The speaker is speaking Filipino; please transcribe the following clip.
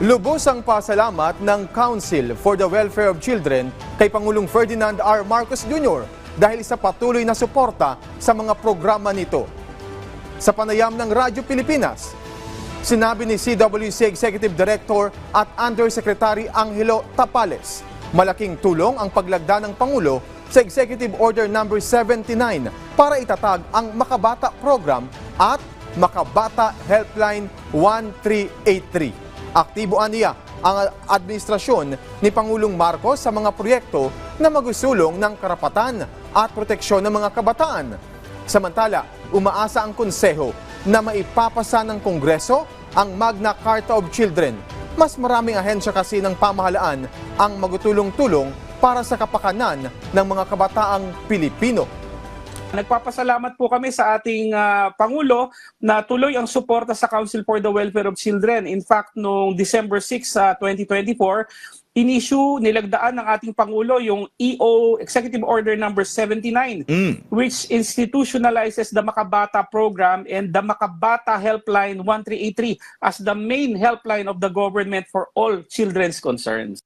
Lubos ang pasalamat ng Council for the Welfare of Children kay Pangulong Ferdinand R. Marcos Jr. dahil sa patuloy na suporta sa mga programa nito. Sa panayam ng Radyo Pilipinas, sinabi ni CWC Executive Director at Undersecretary Angelo Tapales, malaking tulong ang paglagda ng Pangulo sa Executive Order No. 79 para itatag ang Makabata Program at Makabata Helpline 1383. Aktibo niya ang administrasyon ni Pangulong Marcos sa mga proyekto na magsusulong ng karapatan at proteksyon ng mga kabataan. Samantala, umaasa ang konseho na maipapasa ng Kongreso ang Magna Carta of Children. Mas maraming ahensya kasi ng pamahalaan ang magtulong-tulong para sa kapakanan ng mga kabataang Pilipino. Nagpapasalamat po kami sa ating Pangulo na tuloy ang suporta sa Council for the Welfare of Children. In fact, noong December 6, 2024, nilagdaan ng ating Pangulo yung EO Executive Order No. 79 which institutionalizes the Makabata Program and the Makabata Helpline 1383 as the main helpline of the government for all children's concerns.